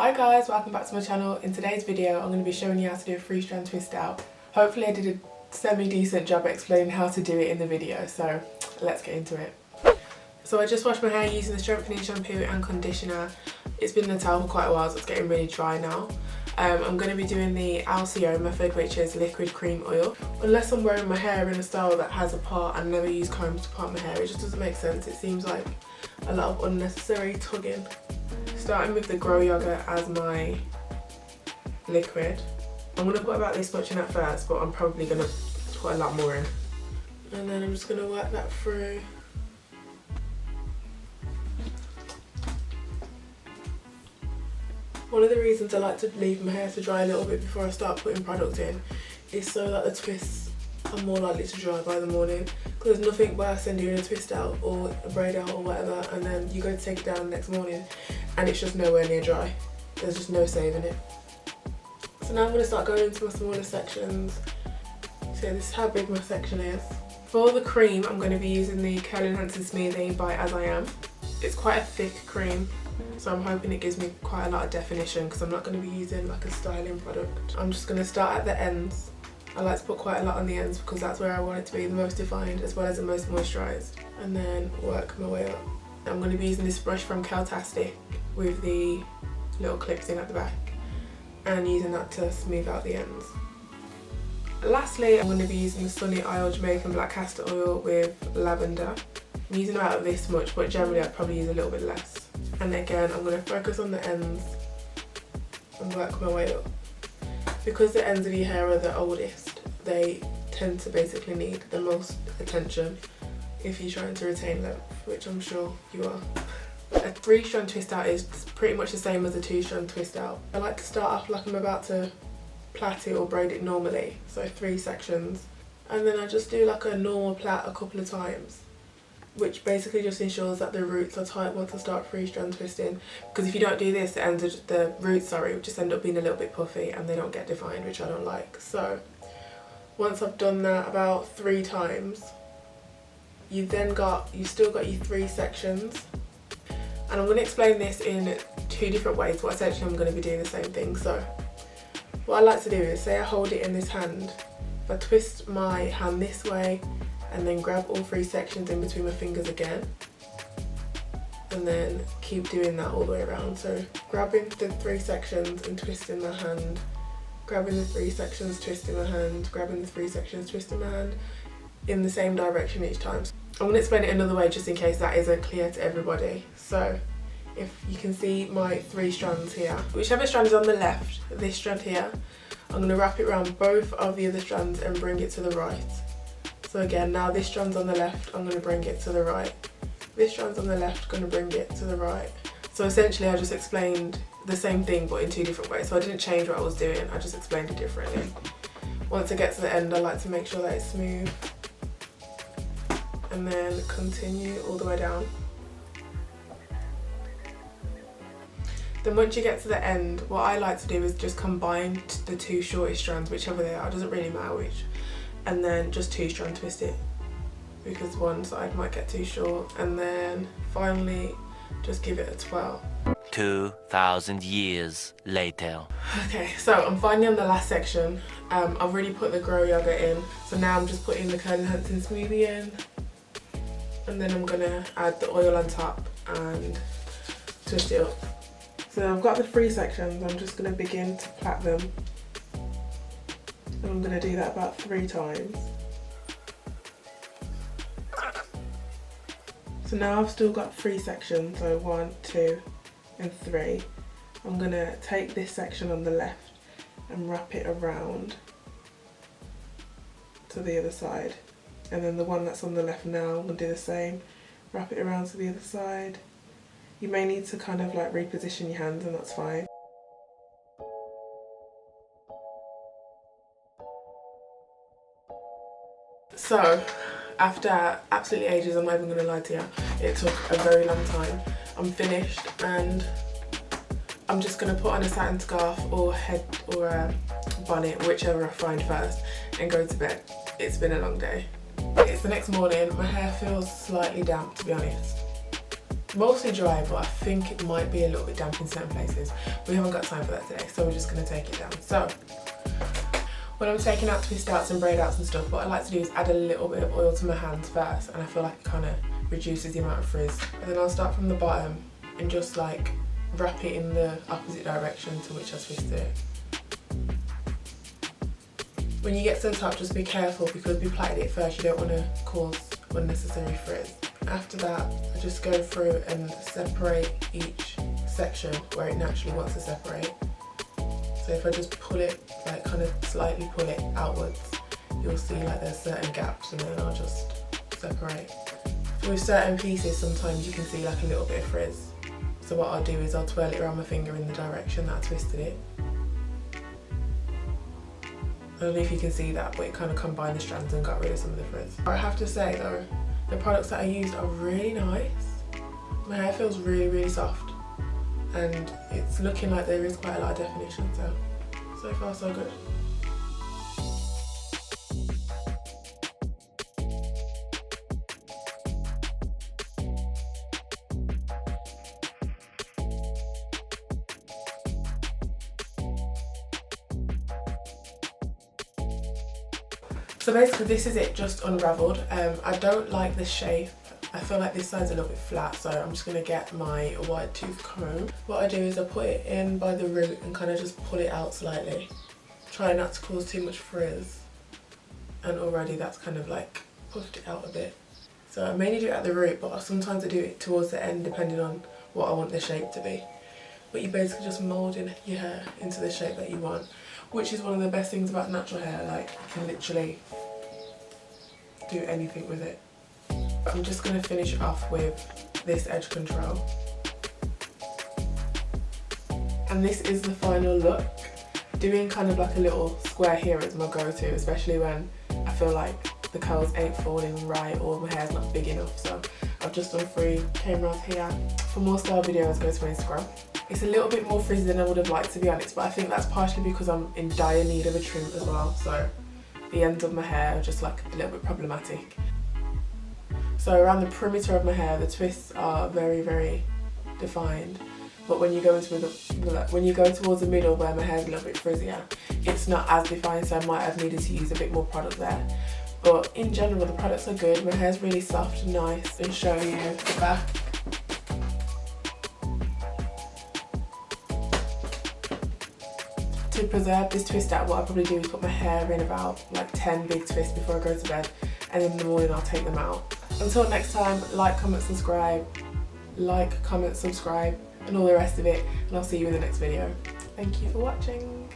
Hi guys, welcome back to my channel. In today's video I'm going to be showing you how to do a 3-strand twist out. Hopefully I did a semi-decent job explaining how to do it in the video, so let's get into it. So I just washed my hair using the strengthening shampoo and conditioner. It's been in the towel for quite a while, so it's getting really dry now. I'm going to be doing the LCO method, which is liquid cream oil. Unless I'm wearing my hair in a style that has a part and never use combs to part my hair, it just doesn't make sense. It seems like a lot of unnecessary tugging. Starting with the GroYogurt as my liquid. I'm going to put about this much in at first, but I'm probably going to put a lot more in. And then I'm just going to work that through. One of the reasons I like to leave my hair to dry a little bit before I start putting product in is so that the twists are more likely to dry by the morning. Because there's nothing worse than doing a twist out or a braid out or whatever, and then you go to take it down the next morning and it's just nowhere near dry. There's just no saving it. So now I'm going to start going into my smaller sections. So this is how big my section is. For the cream, I'm going to be using the Curl Enhancing Smoothie by As I Am. It's quite a thick cream, so I'm hoping it gives me quite a lot of definition because I'm not going to be using like a styling product. I'm just going to start at the ends. I like to put quite a lot on the ends because that's where I want it to be the most defined as well as the most moisturised, and then work my way up. I'm going to be using this brush from Curltastic with the little clips in at the back and using that to smooth out the ends. Lastly, I'm going to be using the Sunny Isle Jamaican black castor oil with lavender. I'm using about this much, but generally I'd probably use a little bit less. And again, I'm going to focus on the ends and work my way up. Because the ends of your hair are the oldest, they tend to basically need the most attention if you're trying to retain length, which I'm sure you are. A 3-strand twist out is pretty much the same as a 2-strand twist out. I like to start off like I'm about to plait it or braid it normally, so 3 sections, and then I just do like a normal plait a couple of times, which basically just ensures that the roots are tight once I start 3-strand twisting. Because if you don't do this, the roots will just end up being a little bit puffy and they don't get defined, which I don't like. So once I've done that about 3 times, you've still got your 3 sections. And I'm going to explain this in 2 different ways, but essentially I'm going to be doing the same thing. So what I like to do is, say I hold it in this hand, if I twist my hand this way and then grab all 3 sections in between my fingers again, and then keep doing that all the way around. So grabbing the 3 sections and twisting my hand, grabbing the 3 sections, twisting my hand, grabbing the 3 sections, twisting my hand in the same direction each time. I'm going to explain it another way just in case that isn't clear to everybody. So if you can see my 3 strands here, whichever strand is on the left, this strand here, I'm going to wrap it around both of the other strands and bring it to the right. So again, now this strand's on the left, I'm going to bring it to the right. This strand's on the left, going to bring it to the right. So essentially I just explained the same thing but in 2 different ways. So I didn't change what I was doing, I just explained it differently. Once I get to the end, I like to make sure that it's smooth, and then continue all the way down. Then once you get to the end, what I like to do is just combine the 2 shortest strands, whichever they are, it doesn't really matter which, and then just 2-strand twist it because one side might get too short, and then finally just give it a twirl. 2,000 years later. Okay, so I'm finally on the last section. I've already put the GroYogurt in, so now I'm just putting the Curl Enhancing Smoothie in, and then I'm gonna add the oil on top and twist it up. So I've got the 3 sections, I'm just gonna begin to plait them. And I'm going to do that about 3 times. So now I've still got 3 sections, so 1, 2 and 3. I'm going to take this section on the left and wrap it around to the other side. And then the one that's on the left now, I'm going to do the same. Wrap it around to the other side. You may need to kind of like reposition your hands, and that's fine. So, after absolutely ages, I'm not even going to lie to you, it took a very long time. I'm finished and I'm just going to put on a satin scarf or a bonnet, whichever I find first, and go to bed. It's been a long day. It's the next morning, my hair feels slightly damp to be honest. mostly dry, but I think it might be a little bit damp in certain places. We haven't got time for that today, so we're just going to take it down. So when I'm taking out twist outs and braid outs and stuff, what I like to do is add a little bit of oil to my hands first, and I feel like it kind of reduces the amount of frizz. And then I'll start from the bottom and just like wrap it in the opposite direction to which I twisted it. When you get to the top, just be careful because we plaited it first, you don't want to cause unnecessary frizz. After that, I just go through and separate each section where it naturally wants to separate. So if I just pull it, like kind of slightly pull it outwards, you'll see like there's certain gaps, and then I'll just separate. With certain pieces, sometimes you can see like a little bit of frizz. So what I'll do is I'll twirl it around my finger in the direction that I twisted it. I don't know if you can see that, but it kind of combined the strands and got rid of some of the frizz. I have to say though, the products that I used are really nice. My hair feels really, really soft, and it's looking like there is quite a lot of definition, so far so good. So basically this is it, just unravelled. I don't like the shape. I feel like this side's a little bit flat, so I'm just going to get my wide tooth comb. What I do is I put it in by the root and kind of just pull it out slightly. Try not to cause too much frizz. And already that's kind of like puffed it out a bit. So I mainly do it at the root, but sometimes I do it towards the end depending on what I want the shape to be. But you're basically just moulding your hair into the shape that you want, which is one of the best things about natural hair. Like, you can literally do anything with it. I'm just going to finish off with this edge control. And this is the final look. Doing kind of like a little square here is my go-to, especially when I feel like the curls ain't falling right or my hair's not big enough. So I've just done 3 cameras here. For more style videos, go to my Instagram. It's a little bit more frizzy than I would have liked, to be honest, but I think that's partially because I'm in dire need of a trim as well. So the ends of my hair are just like a little bit problematic. So around the perimeter of my hair, the twists are very, very defined. But when you go into when you go towards the middle where my hair's a little bit frizzier, it's not as defined, so I might have needed to use a bit more product there. But in general, the products are good. My hair's really soft and nice. And show you the back. To preserve this twist out, what I'll probably do is put my hair in about like 10 big twists before I go to bed, and in the morning I'll take them out. Until next time, like, comment, subscribe, and all the rest of it, and I'll see you in the next video. Thank you for watching.